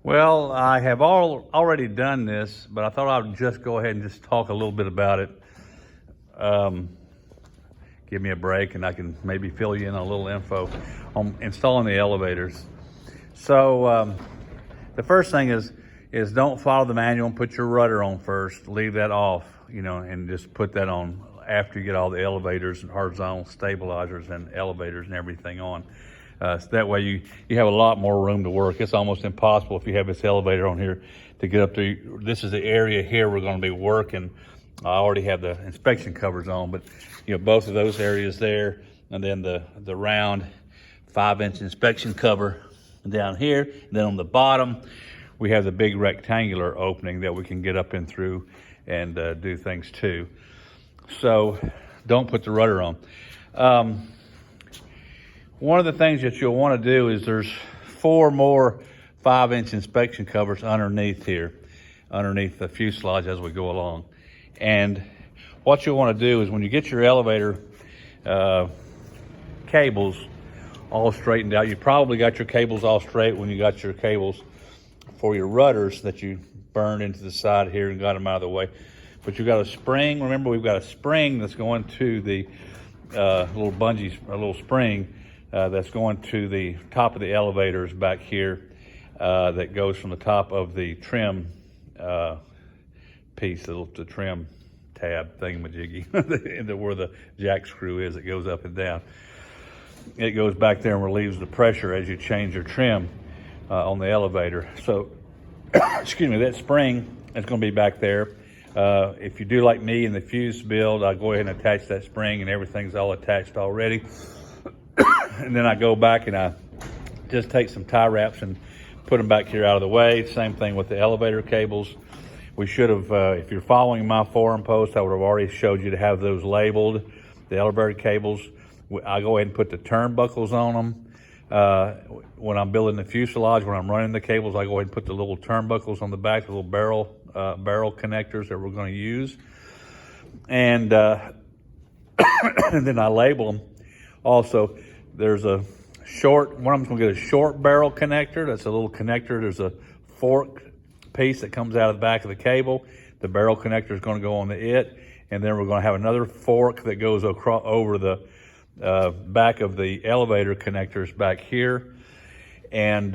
Well, I have already done this, but I thought I would just go ahead and just talk a little bit about it. Give me a break and I can maybe fill you in on a little info on installing the elevators. So the first thing is don't follow the manual and put your rudder on first. Leave that off, and just put that on after you get all the elevators and horizontal stabilizers and elevators and everything on. So that way you have a lot more room to work. It's almost impossible if you have this elevator on here to get up there. This is the area here we're going to be working. I already have the inspection covers on, but both of those areas there, and then the round 5-inch inspection cover down here. And then on the bottom, we have the big rectangular opening that we can get up and through and do things too. So don't put the rudder on. One of the things that you'll want to do is there's 4 more 5-inch inspection covers underneath here, underneath the fuselage as we go along. And what you'll want to do is when you get your elevator cables all straightened out, you probably got your cables all straight when you got your cables for your rudders that you burned into the side here and got them out of the way. But you've got a spring. Remember, we've got a spring that's going to the little bungee, a little spring that's going to the top of the elevators back here that goes from the top of the trim piece, the trim tab thingamajiggy, where the jack screw is, it goes up and down. It goes back there and relieves the pressure as you change your trim on the elevator. So, excuse me, that spring is going to be back there. If you do like me in the fuse build, I go ahead and attach that spring and everything's all attached already. And then I go back and I just take some tie wraps and put them back here out of the way. Same thing with the elevator cables. We should have, if you're following my forum post, I would have already showed you to have those labeled, the elevator cables. I go ahead and put the turnbuckles on them. When I'm building the fuselage, when I'm running the cables, I go ahead and put the little turnbuckles on the back, the little barrel connectors that we're going to use. And, and then I label them. Also, there's a one of them's going to get a short barrel connector. That's a little connector. There's a fork piece that comes out of the back of the cable. The barrel connector is going to go on it. And then we're going to have another fork that goes across over the back of the elevator connectors back here. And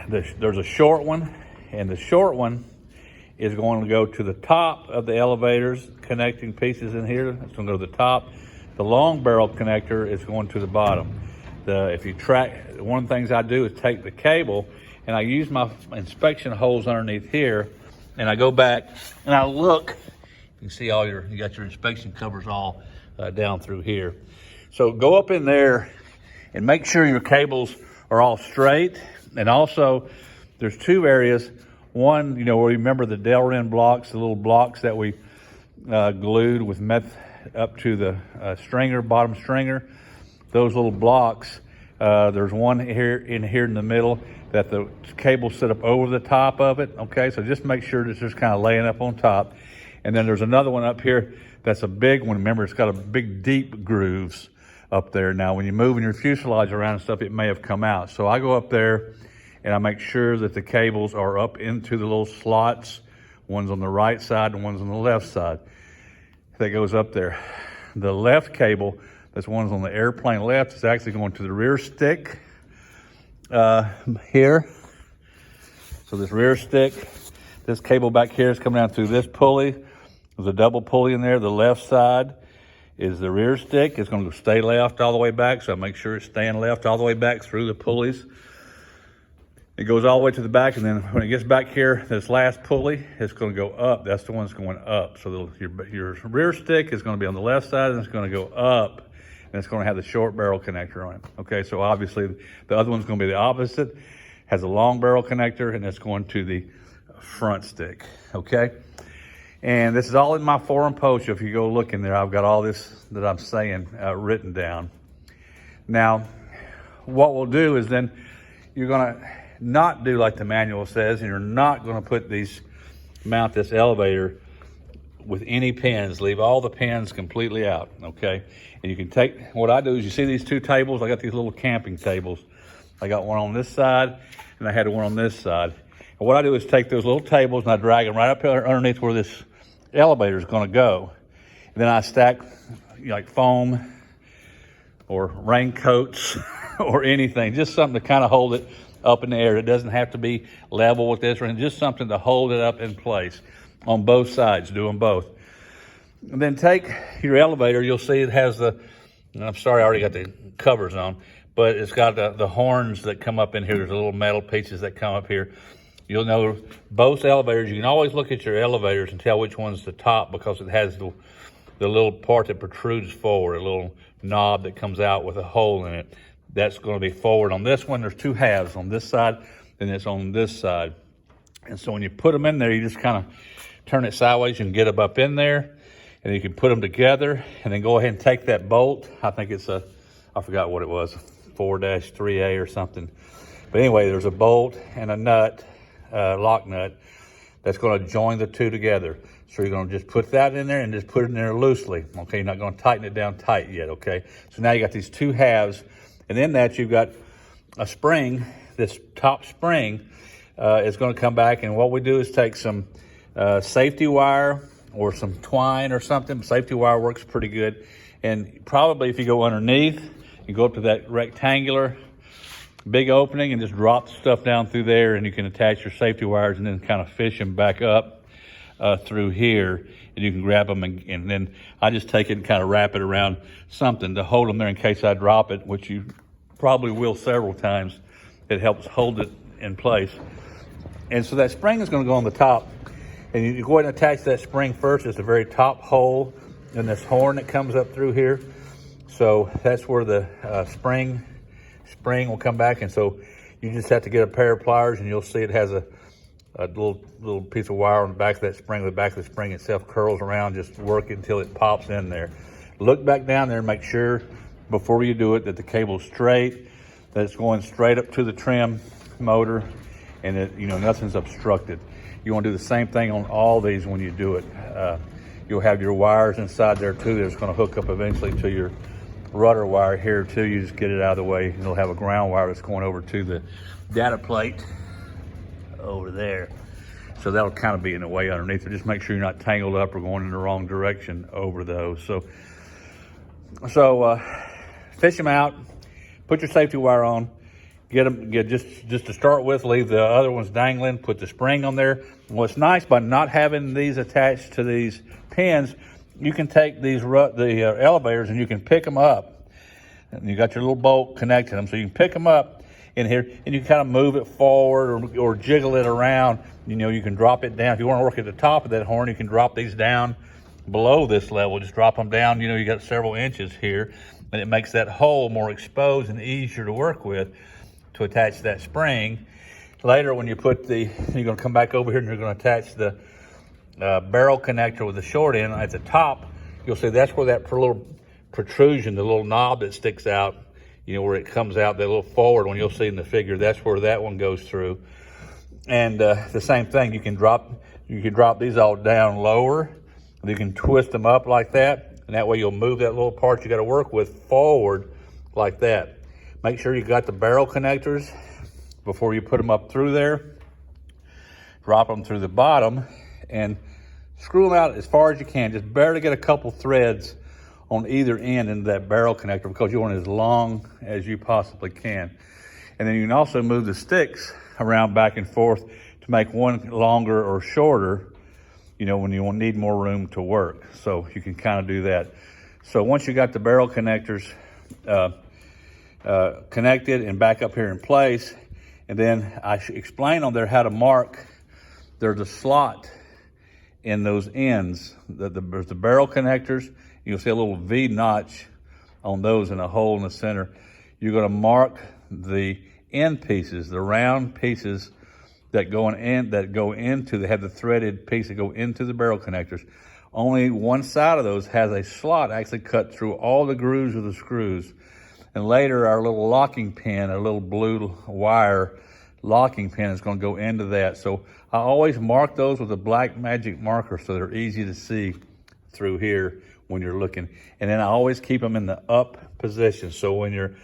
there's a short one. And the short one is going to go to the top of the elevators, connecting pieces in here. It's going to go to the top. The long barrel connector is going to the bottom. If you track, one of the things I do is take the cable and I use my inspection holes underneath here, and I go back and I look. You can see you got your inspection covers all down through here. So go up in there and make sure your cables are all straight. And also, there's 2 areas. One, where you remember the Delrin blocks, the little blocks that we glued with meth up to the stringer, bottom stringer. Those little blocks, there's one here in the middle that the cable sit up over the top of it. Okay, so just make sure it's just kind of laying up on top. And then there's another one up here that's a big one. Remember, it's got a big deep grooves up there. Now, when you're moving your fuselage around and stuff, it may have come out. So I go up there and I make sure that the cables are up into the little slots. One's on the right side and one's on the left side. That goes up there. The left cable, that's one's on the airplane left, is actually going to the rear stick here. So this rear stick, this cable back here is coming down through this pulley. There's a double pulley in there. The left side is the rear stick. It's going to stay left all the way back, so I make sure it's staying left all the way back through the pulleys. It goes all the way to the back, and then when it gets back here, this last pulley, it's going to go up. That's the one that's going up. So your rear stick is going to be on the left side, and it's going to go up, and it's going to have the short barrel connector on it. Okay, so obviously the other one's going to be the opposite. Has a long barrel connector, and it's going to the front stick. Okay, and this is all in my forum post. If you go look in there, I've got all this that I'm saying written down. Now, what we'll do is then you're going to not do like the manual says, and you're not going to mount this elevator with any pins. Leave all the pins completely out, okay? And you can take, what I do is, you see these 2 tables? I got these little camping tables. I got one on this side, and I had one on this side. And what I do is take those little tables and I drag them right up underneath where this elevator is going to go. And then I stack like foam or raincoats or anything, just something to kind of hold it up in the air. It doesn't have to be level with this or anything, just something to hold it up in place on both sides, do them both. And then take your elevator, you'll see it has I'm sorry, I already got the covers on, but it's got the horns that come up in here. There's little metal pieces that come up here. You'll know both elevators, you can always look at your elevators and tell which one's the top because it has the little part that protrudes forward, a little knob that comes out with a hole in it. That's going to be forward. On this one, there's two halves, on this side and it's on this side. And so when you put them in there, you just kind of turn it sideways. You can get them up in there and you can put them together and then go ahead and take that bolt. I think it's I forgot what it was, 4-3A or something. But anyway, there's a bolt and a nut, lock nut, that's going to join the two together. So you're going to just put that in there and just put it in there loosely. Okay, you're not going to tighten it down tight yet, okay? So now you got these two halves, and in that you've got a spring. This top spring is going to come back, and what we do is take some safety wire or some twine or something. Safety wire works pretty good. And probably if you go underneath, you go up to that rectangular big opening and just drop stuff down through there, and you can attach your safety wires and then kind of fish them back up through here, and you can grab them and then I just take it and kind of wrap it around something to hold them there in case I drop it, which you probably will several times. It helps hold it in place. And so that spring is going to go on the top, and you go ahead and attach that spring first. It's the very top hole in this horn that comes up through here. So that's where the spring will come back, and so you just have to get a pair of pliers, and you'll see it has a little piece of wire on the back of that spring. The back of the spring itself curls around. Just work it until it pops in there. Look back down there and make sure before you do it that the cable's straight, that it's going straight up to the trim motor, and that nothing's obstructed. You want to do the same thing on all these when you do it. You'll have your wires inside there too that's going to hook up eventually to your rudder wire here too. You just get it out of the way, and you'll have a ground wire that's going over to the data plate over there. So that'll kind of be in the way underneath. So just make sure you're not tangled up or going in the wrong direction over those. So fish them out, put your safety wire on, get just to start with, leave the other ones dangling, put the spring on there. And what's nice by not having these attached to these pins, you can take these the elevators and you can pick them up. And you got your little bolt connecting them, so you can pick them up in here, and you can kind of move it forward or jiggle it around. You can drop it down. If you want to work at the top of that horn, you can drop these down below this level. Just drop them down. You got several inches here, and it makes that hole more exposed and easier to work with to attach that spring. Later, when you put you're going to come back over here and you're going to attach the barrel connector with the short end at the top. You'll see that's where that little protrusion, the little knob that sticks out, where it comes out, that little forward one you'll see in the figure, that's where that one goes through. And the same thing, you can drop these all down lower. You can twist them up like that, and that way you'll move that little part you got to work with forward like that. Make sure you got the barrel connectors before you put them up through there. Drop them through the bottom and screw them out as far as you can. Just barely get a couple threads on either end into that barrel connector because you want it as long as you possibly can. And then you can also move the sticks around back and forth to make one longer or shorter, when you need more room to work. So you can kind of do that. So once you got the barrel connectors connected and back up here in place, and then I explain on there how to mark. There's a slot in those ends. There's the barrel connectors. You'll see a little V notch on those and a hole in the center. You're going to mark the end pieces, the round pieces that go into, they have the threaded piece that go into the barrel connectors. Only one side of those has a slot actually cut through all the grooves of the screws. And later, our little locking pin, a little blue wire locking pin is going to go into that. So I always mark those with a black magic marker so they're easy to see through here when you're looking. And then I always keep them in the up position. So when you're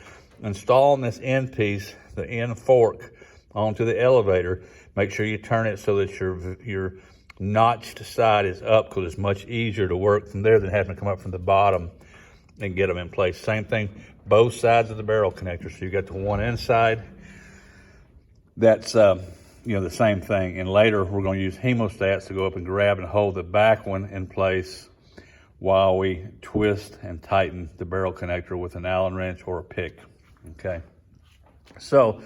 installing this end piece, the end fork onto the elevator, make sure you turn it so that your notched side is up, because it's much easier to work from there than having to come up from the bottom and get them in place. Same thing, both sides of the barrel connector. So you got the one inside, that's the same thing. And later we're going to use hemostats to go up and grab and hold the back one in place while we twist and tighten the barrel connector with an Allen wrench or a pick. Okay, so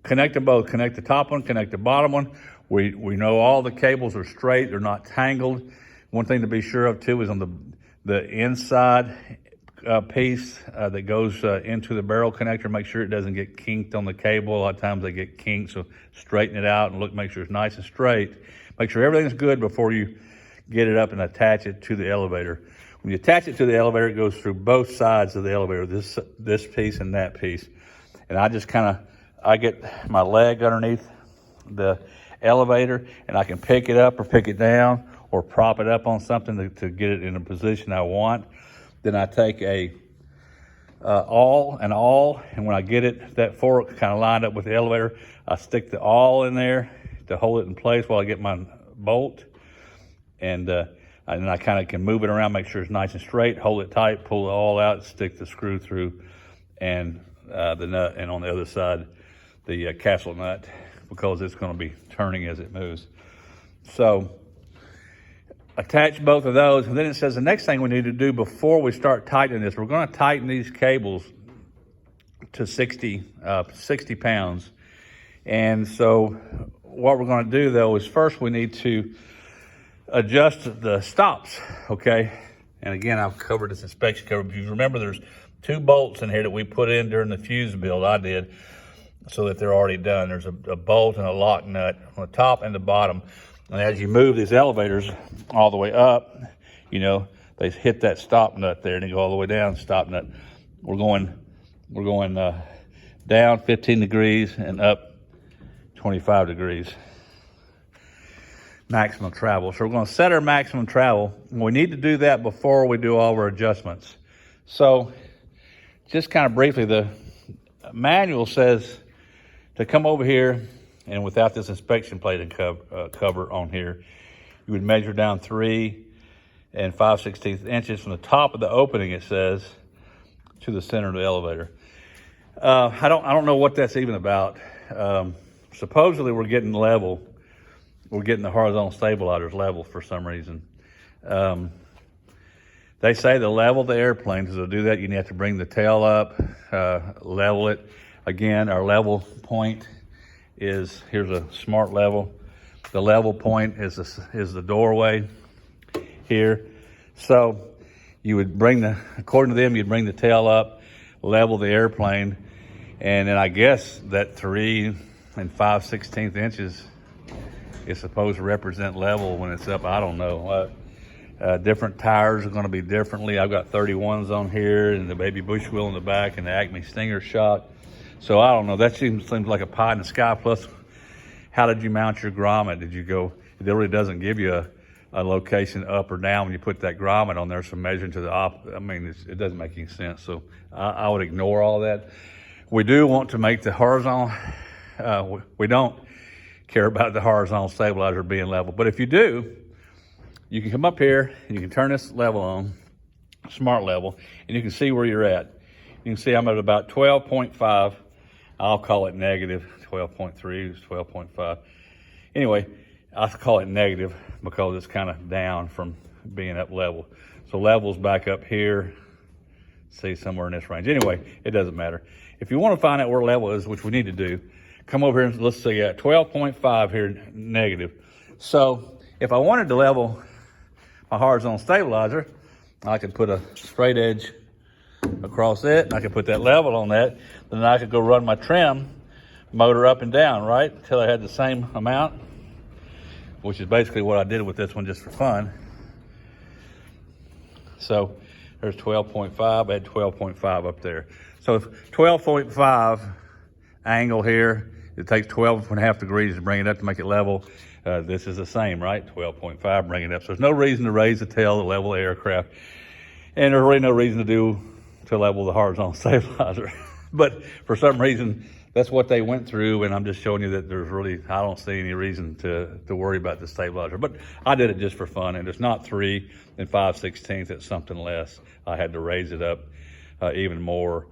connect them both. Connect the top one, connect the bottom one. We know all the cables are straight, they're not tangled. One thing to be sure of too is on the inside piece that goes into the barrel connector, make sure it doesn't get kinked on the cable. A lot of times they get kinked, so straighten it out and make sure it's nice and straight. Make sure everything's good before you get it up and attach it to the elevator. When you attach it to the elevator, it goes through both sides of the elevator, this piece and that piece. And I just I get my leg underneath the elevator, and I can pick it up or pick it down or prop it up on something to get it in a position I want. Then I take an awl, and when I get it, that fork kind of lined up with the elevator, I stick the awl in there to hold it in place while I get my bolt. And then I kind of can move it around, make sure it's nice and straight, hold it tight, pull the awl out, stick the screw through, and the nut, and on the other side, the castle nut, because it's going to be turning as it moves. So attach both of those, and then it says the next thing we need to do before we start tightening this, we're going to tighten these cables to 60 pounds. And so what we're going to do though is first we need to adjust the stops, okay? And again, I've covered this inspection cover. If you remember, there's 2 bolts in here that we put in during the fuse build, I did, so that they're already done. There's a bolt and a lock nut on the top and the bottom. And as you move these elevators all the way up, they hit that stop nut there, and they go all the way down, stop nut. We're going down 15 degrees and up 25 degrees. Maximum travel. So we're going to set our maximum travel. We need to do that before we do all of our adjustments. So just kind of briefly, the manual says to come over here, and without this inspection plate and cover on here, you would measure down 3 5/16 inches from the top of the opening, it says, to the center of the elevator. I don't know what that's even about. Supposedly we're getting level. We're getting the horizontal stabilizers level for some reason. They say to level the airplane. To do that, you have to bring the tail up, level it. Again, our level point is, here's a smart level. The level point is the doorway here. So you would according to them, you'd bring the tail up, level the airplane, and then I guess that 3 5/16 inches is supposed to represent level when it's up. I don't know. Different tires are going to be differently. I've got 31s on here, and the baby bush wheel in the back, and the Acme Stinger shock. So I don't know. That seems like a pie in the sky. Plus, how did you mount your grommet? Did you go? It really doesn't give you a location up or down when you put that grommet on there. So measuring to the it doesn't make any sense. So I would ignore all that. We do want to make the horizontal. We don't care about the horizontal stabilizer being level, but if you do, you can come up here and you can turn this level on, smart level, and you can see where you're at. You can see I'm at about 12.5. I'll call it negative. 12.3 is 12.5. Anyway, I'll call it negative because it's kind of down from being up level. So level's back up here. See, somewhere in this range. Anyway, it doesn't matter. If you want to find out where level is, which we need to do, come over here and let's see, 12.5 here, negative. So if I wanted to level my horizontal stabilizer, I could put a straight edge across it, and I could put that level on that. Then I could go run my trim motor up and down, right, until I had the same amount, which is basically what I did with this one just for fun. So there's 12.5, I had 12.5 up there. So 12.5 angle here, it takes 12.5 degrees to bring it up to make it level. This is the same, right? 12.5, bring it up. So there's no reason to raise the tail to level the aircraft. And there's really no reason to level the horizontal stabilizer. But for some reason, that's what they went through, and I'm just showing you that there's really, I don't see any reason to worry about the stabilizer. But I did it just for fun, and it's not 3 5/16, it's something less. I had to raise it up even more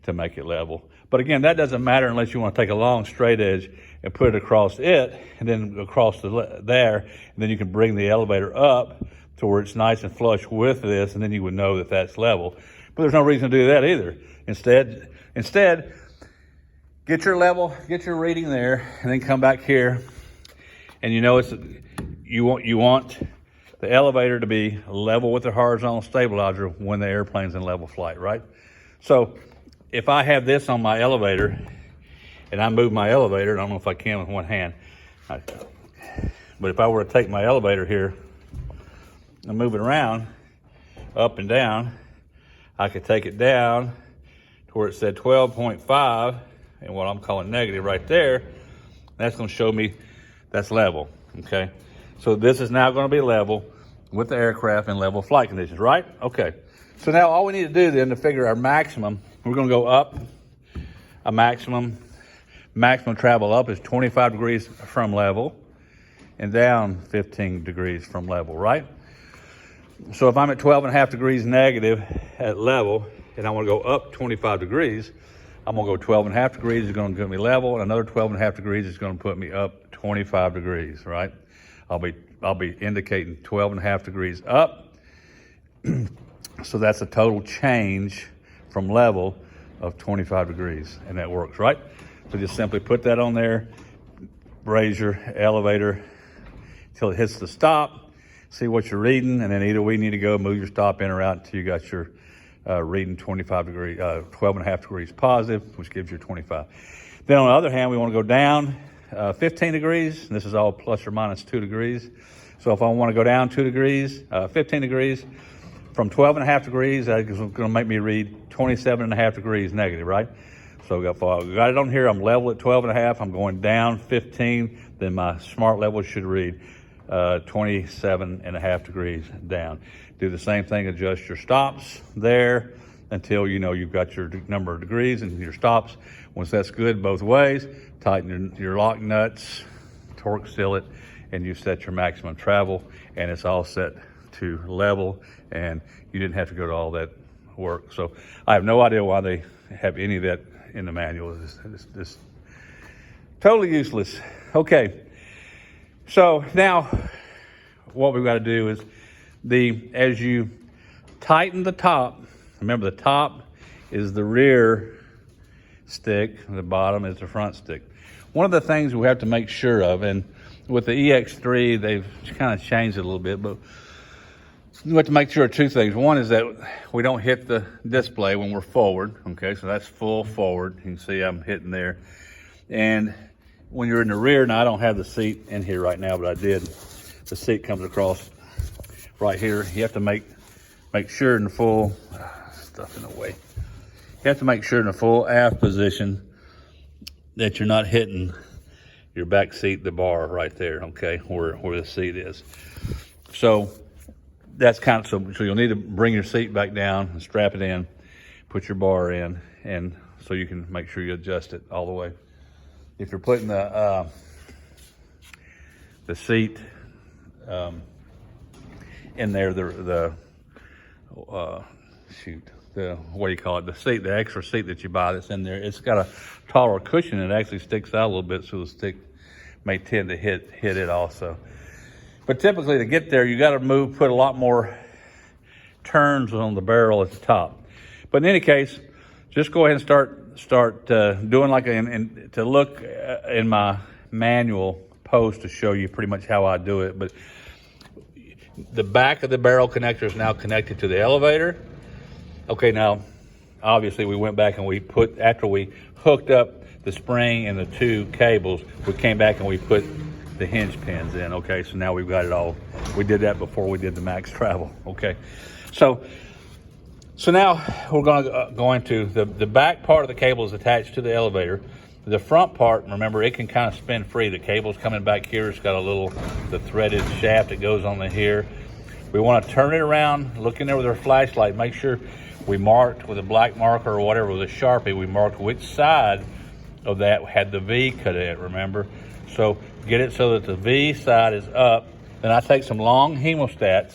to make it level. But again, that doesn't matter unless you want to take a long straight edge and put it across it, and then across there, and then you can bring the elevator up to where it's nice and flush with this, and then you would know that that's level. But there's no reason to do that either. Instead, get your level, get your reading there, and then come back here, and you know you want the elevator to be level with the horizontal stabilizer when the airplane's in level flight, right? So if I have this on my elevator, and I move my elevator, I don't know if I can with one hand, but if I were to take my elevator here and move it around, up and down, I could take it down to where it said 12.5, and what I'm calling negative right there, that's gonna show me that's level, okay? So this is now gonna be level with the aircraft in level flight conditions, right? Okay, so now all we need to do then to figure our maximum, we're gonna go up a maximum travel up is 25 degrees from level and down 15 degrees from level, right? So if I'm at 12.5 degrees negative at level and I wanna go up 25 degrees, I'm gonna go 12.5 degrees is gonna get me level, and another 12.5 degrees is gonna put me up 25 degrees, right? I'll be indicating 12.5 degrees up. So that's a total change from level of 25 degrees, and that works, right? So just simply put that on there, raise your elevator till it hits the stop, see what you're reading, and then either we need to go move your stop in or out until you got your reading 12.5 degrees positive, which gives you 25. Then on the other hand, we want to go down 15 degrees, and this is all plus or minus 2 degrees. So if I want to go down 2 degrees, 15 degrees, from 12.5 degrees, that is going to make me read 27.5 degrees negative, right? So we got it on here. I'm level at 12.5. I'm going down 15. Then my smart level should read 27.5 degrees down. Do the same thing. Adjust your stops there until you know you've got your number of degrees and your stops. Once that's good both ways, tighten your lock nuts, torque seal it, and you set your maximum travel, and it's all set to level, and you didn't have to go to all that work. So I have no idea why they have any of that in the manual. It's totally useless. Okay, so now what we've got to do is as you tighten the top, remember the top is the rear stick, the bottom is the front stick. One of the things we have to make sure of, and with the EX3, they've kind of changed it a little bit, but we have to make sure of two things. One is that we don't hit the display when we're forward, okay? So that's full forward. You can see I'm hitting there. And when you're in the rear, now I don't have the seat in here right now, but I did. The seat comes across right here. You have to make sure in the full, stuff in the way. You have to make sure in the full aft position that you're not hitting your back seat, the bar right there, okay, where the seat is. So that's kind of, so you'll need to bring your seat back down and strap it in, put your bar in, and so you can make sure you adjust it all the way. If you're putting the seat in there, the what do you call it? The seat, the extra seat that you buy that's in there, it's got a taller cushion. It actually sticks out a little bit, so the stick may tend to hit it also. But typically to get there, you got to put a lot more turns on the barrel at the top. But in any case, just go ahead and start doing like to look in my manual post to show you pretty much how I do it. But the back of the barrel connector is now connected to the elevator. Okay, now obviously we went back and after we hooked up the spring and the two cables, we came back and we put the hinge pins in. Okay, so now we've got it all. We did that before we did the max travel. Okay, so now we're going to go into the back part of the cable is attached to the elevator. The front part, remember, it can kind of spin free. The cable's coming back here. It's got the threaded shaft that goes on here. We want to turn it around, look in there with our flashlight, make sure we marked with a black marker or whatever with a Sharpie, we marked which side of that had the V cut in it, remember? So get it so that the V side is up. Then I take some long hemostats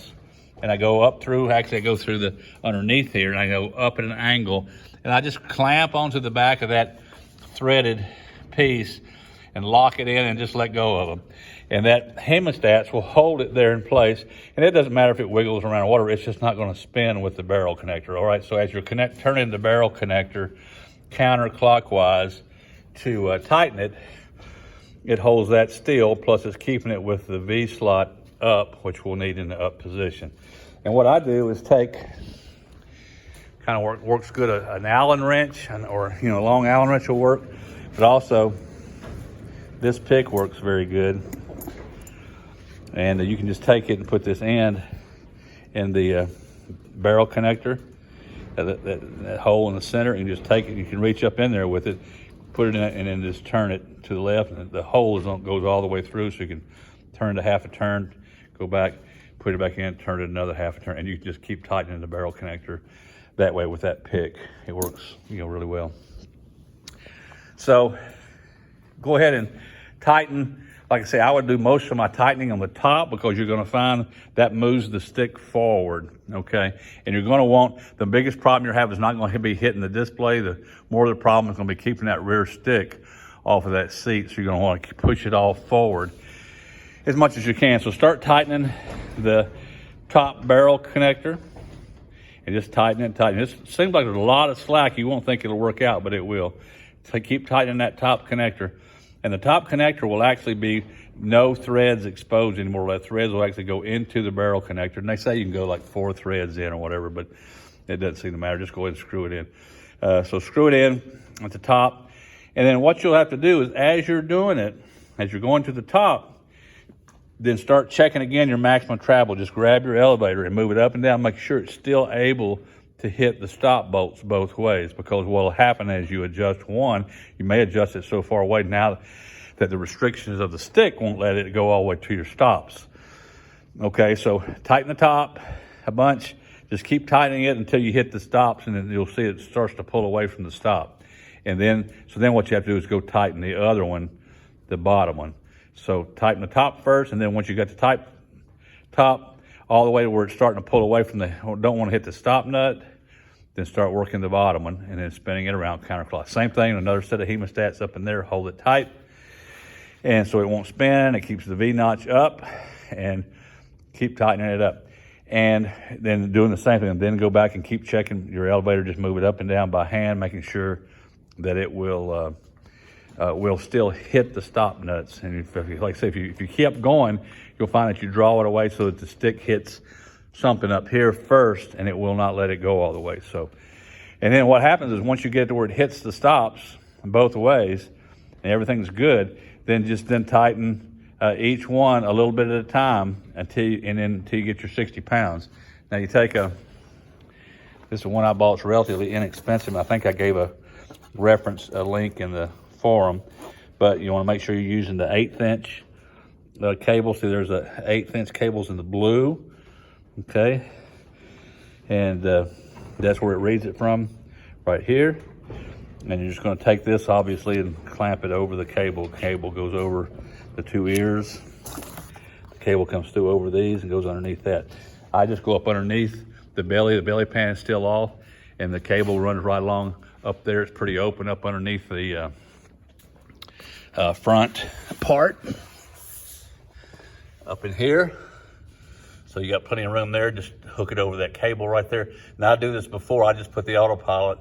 and I go up through, actually I go through the underneath here, and I go up at an angle, and I just clamp onto the back of that threaded piece and lock it in and just let go of them. And that hemostats will hold it there in place. And it doesn't matter if it wiggles around or whatever, it's just not going to spin with the barrel connector. All right, so as you're turning the barrel connector counterclockwise to tighten it, it holds that still, plus it's keeping it with the V slot up, which we'll need in the up position. And what I do is take, kind of works good, an Allen wrench, or a long Allen wrench will work, but also this pick works very good. And you can just take it and put this end in the barrel connector, that hole in the center, and just take it. You can reach up in there with it, put it in it, and then just turn it to the left. And the hole goes all the way through, so you can turn it half a turn, go back, put it back in, turn it another half a turn, and you can just keep tightening the barrel connector that way with that pick. It works, really well. So go ahead and tighten. Like I say, I would do most of my tightening on the top, because you're going to find that moves the stick forward, okay? And you're going to want, the biggest problem you're having is not going to be hitting the display. The more of the problem is going to be keeping that rear stick off of that seat. So you're going to want to push it all forward as much as you can. So start tightening the top barrel connector and just tighten it, tighten it. It seems like there's a lot of slack. You won't think it'll work out, but it will. So keep tightening that top connector. And the top connector will actually be no threads exposed anymore. The threads will actually go into the barrel connector. And they say you can go like 4 threads in or whatever, but it doesn't seem to matter. Just go ahead and screw it in. So screw it in at the top. And then what you'll have to do is, as you're doing it, as you're going to the top, then start checking again your maximum travel. Just grab your elevator and move it up and down. Make sure it's still able to hit the stop bolts both ways, because what will happen as you adjust one, you may adjust it so far away now that the restrictions of the stick won't let it go all the way to your stops. Okay, so tighten the top a bunch. Just keep tightening it until you hit the stops, and then you'll see it starts to pull away from the stop. And then, what you have to do is go tighten the other one, the bottom one. So tighten the top first, and then once you got the top all the way to where it's starting to pull away from don't want to hit the stop nut, then start working the bottom one and then spinning it around counterclockwise. Same thing, another set of hemostats up in there, hold it tight. And so it won't spin, it keeps the V notch up, and keep tightening it up. And then doing the same thing, and then go back and keep checking your elevator, just move it up and down by hand, making sure that it will still hit the stop nuts. And like I say, if you keep going, you'll find that you draw it away so that the stick hits something up here first, and it will not let it go all the way. So, and then what happens is, once you get to where it hits the stops both ways and everything's good, then tighten each one a little bit at a time until you get your 60 pounds. Now you take this is one I bought. It's relatively inexpensive. I think I gave a link in the forum, but you want to make sure you're using the 1/8 inch cable. See, there's a 1/8 inch cables in the blue. Okay, and that's where it reads it from, right here. And you're just going to take this, obviously, and clamp it over the cable. Cable goes over the 2 ears. The cable comes through over these and goes underneath that. I just go up underneath the belly. The belly pan is still off, and the cable runs right along up there. It's pretty open up underneath the front part up in here. So you got plenty of room there. Just hook it over that cable right there. Now I do this before. I just put the autopilot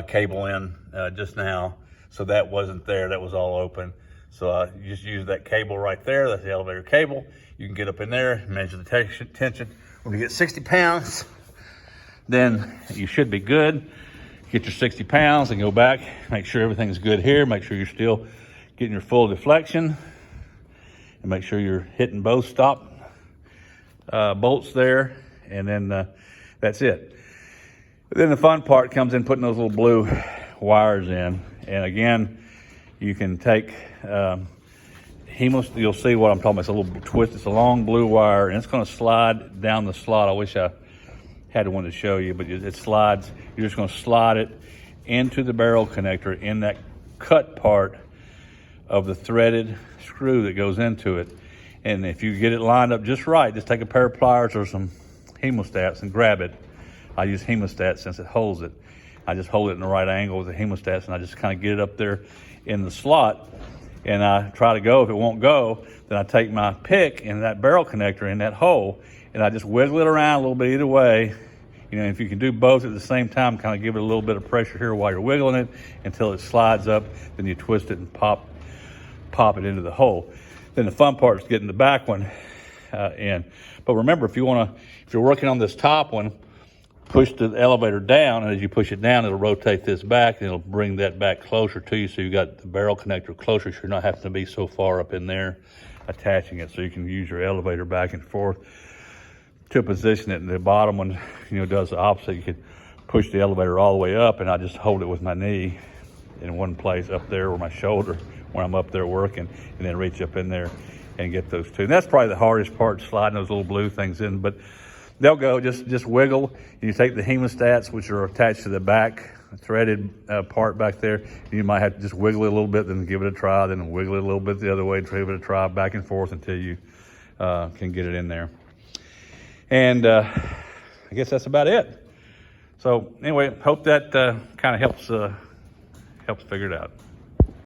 cable in just now. So that wasn't there. That was all open. So you just use that cable right there. That's the elevator cable. You can get up in there, measure the tension. When you get 60 pounds, then you should be good. Get your 60 pounds and go back. Make sure everything's good here. Make sure you're still getting your full deflection. And make sure you're hitting both stop bolts there, and then that's it. But then the fun part comes in putting those little blue wires in. And again, you can take you'll see what I'm talking about. It's a little twist. It's a long blue wire, and it's going to slide down the slot. I wish I had one to show you, but it slides. You're just going to slide it into the barrel connector in that cut part of the threaded screw that goes into it. And if you get it lined up just right, just take a pair of pliers or some hemostats and grab it. I use hemostats since it holds it. I just hold it in the right angle with the hemostats, and I just kind of get it up there in the slot, and I try to go. If it won't go, then I take my pick and that barrel connector in that hole, and I just wiggle it around a little bit either way. You know, if you can do both at the same time, kind of give it a little bit of pressure here while you're wiggling it until it slides up, then you twist it and pop it into the hole. Then the fun part is getting the back one in. But remember, if you're working on this top one, push the elevator down, and as you push it down, it'll rotate this back, and it'll bring that back closer to you, so you got the barrel connector closer, so you're not having to be so far up in there attaching it. So you can use your elevator back and forth to position it. And the bottom one, does the opposite. You could push the elevator all the way up, and I just hold it with my knee in one place up there, or my shoulder when I'm up there working, and then reach up in there and get those two. And that's probably the hardest part, sliding those little blue things in, but they'll go. Just wiggle. You take the hemostats, which are attached to the back threaded part back there. You might have to just wiggle it a little bit, then give it a try, then wiggle it a little bit the other way, give it a try, back and forth until you can get it in there. And I guess that's about it. So anyway, hope that kind of helps figure it out.